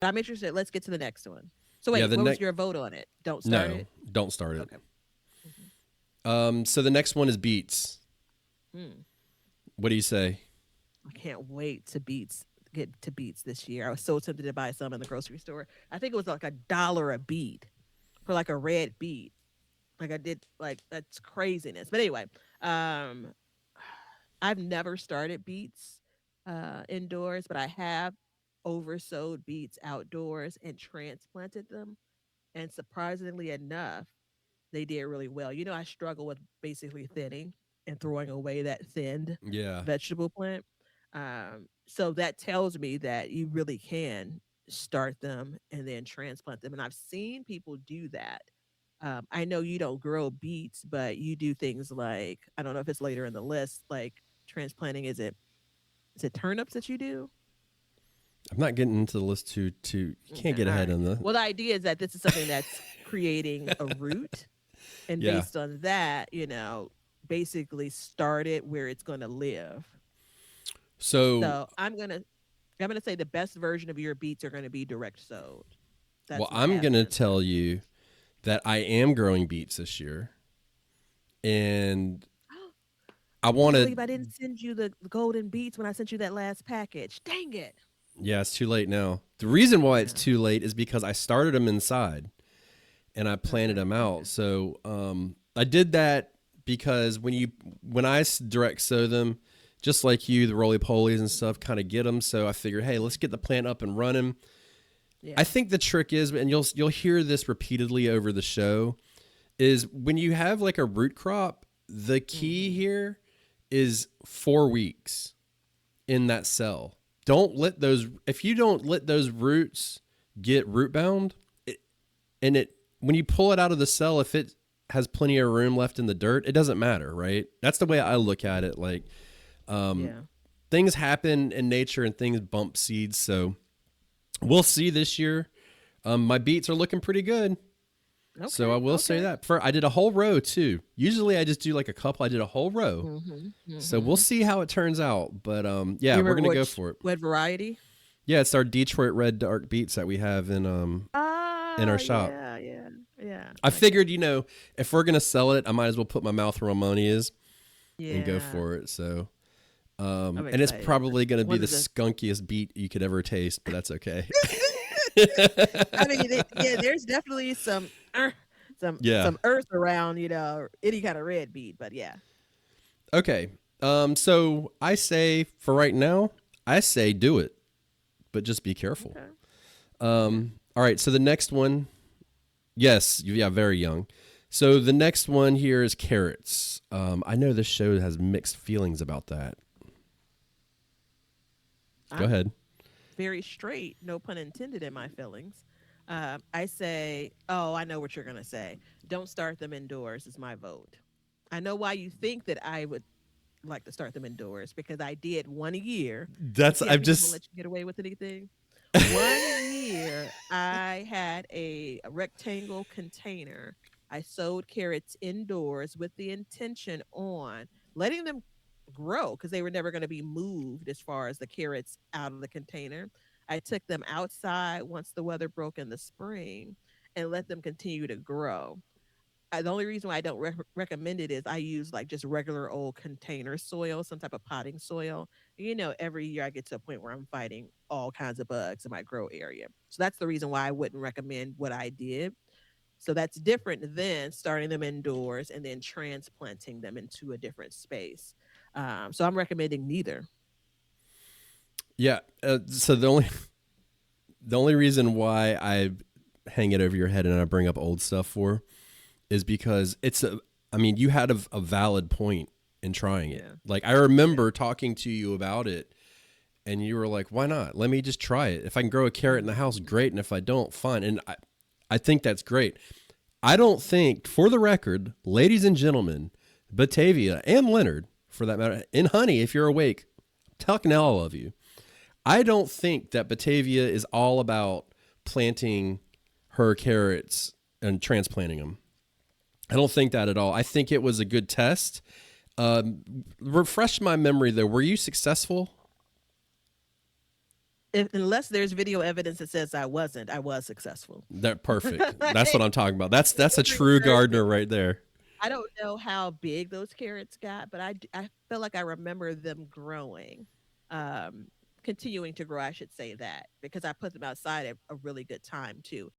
I'm interested. Let's get to the next one. So Yeah, wait, the what was next your vote on it? Don't start no, it. don't start it. Okay. Hmm. So the next one is Beets. Hmm. What do you say? I can't wait to get to Beats this year. I was so tempted to buy some in the grocery store. I think it was like $1 a bead for like a red bead. Like I did like that's craziness. But anyway, um I've never started beets indoors, but I have oversowed beets outdoors and transplanted them. And surprisingly enough, they did really well. You know, I struggle with basically thinning and throwing away that thinned Yeah. vegetable plant. So that tells me that you really can start them and then transplant them. And I've seen people do that. I know you don't grow beets, but you do things like I don't know if it's later in the list, like transplanting. Is it turnips that you do? I'm not getting into the list too. You can't Okay, get all ahead right. on the. Well, the idea is that this is something that's creating a root, and Yeah. based on that, basically start it where it's going to live. So, So I'm gonna say the best version of your beets are going to be direct sowed. well, That's my I'm half gonna answer. tell you that I am growing beets this year, and I I want can't to. believe I didn't send you the golden beets when I sent you that last package. Dang it! Yeah, it's too late now. The reason why it's Yeah. too late is because I started them inside and I planted Okay. them out. Okay. So I did that because when I direct sow them, just like you, the roly polies and Mhm. stuff, kind of get them. So I figured, hey, let's get the plant up and running. I Yeah. think the trick is, and you'll hear this repeatedly over the show, is when you have like a root crop, the key Hmm. here is 4 weeks in that cell. Don't let those if you don't let those roots get root bound, and it when you pull it out of the cell, if it has plenty of room left in the dirt, it doesn't matter, right? That's the way I Hmm. look at it. Like um, Yeah. things happen in nature and things bump seeds, so we'll see this year. My beets are looking pretty good. So Okay. I will say Okay. that. I did a whole row too. Usually I just do like a couple. I did a whole row. Hmm. So we'll Hmm. see how it turns out. But yeah, You we're remember gonna go which for it. what variety? Yeah, it's our Detroit Red Dark Beets that we have in our shop. Yeah, yeah, yeah. I I got figured, you. if we're gonna sell it, I might as well put my mouth where my money is and go Yeah, for it. So, I'm and it's excited. probably gonna be One the of the skunkiest beet you could ever taste, but that's okay. I mean, yeah, there's definitely some Yeah. some earth around, any kind of red beet, but yeah. Okay. So I say for right now, I say do it, but just be careful. Okay. Okay. All right. So the next one, yes, yeah, very young. So the next one here is carrots. I know this show has mixed feelings about that. Go I'm ahead. very straight, no pun intended in my feelings. I say, oh, I know what you're gonna say. Don't start them indoors is my vote. I know why you think that I would like to start them indoors because I did 1 year. You That's see how I've people don't just let you get away with anything? 1 year, I had a rectangle container. I sowed carrots indoors with the intention on letting them grow because they were never going to be moved as far as the carrots out of the container. I took them outside once the weather broke in the spring and let them continue to grow. The only reason why I don't recommend it is I use like just regular old container soil, some type of potting soil. Every year I get to a point where I'm fighting all kinds of bugs in my grow area. So that's the reason why I wouldn't recommend what I did. So that's different than starting them indoors and then transplanting them into a different space. So I'm recommending neither. yeah. So the only reason why I hang it over your head and I bring up old stuff for is because I mean, you had a valid point in trying it. Yeah. Like I Yeah. remember talking to you about it, and you were like, "Why not? Let me just try it. If I can grow a carrot in the house, Mhm. great. And if I don't, fine." And I think that's great. I don't think, for the record, ladies and gentlemen, Batavia and Leonard, for that matter, and Honey, if you're awake, I'm talking to all of you. I don't think that Batavia is all about planting her carrots and transplanting them. I don't think that at all. I think it was a good test. Refresh my memory though. Were you successful? unless there's video evidence that says I wasn't, I was successful. That perfect. That's what Like, I'm talking about. That's a it true preserved gardener it. right there. I don't know how big those carrots got, but I feel like I remember them growing, um, continuing to grow. I should say that because I put them outside at a really good time too.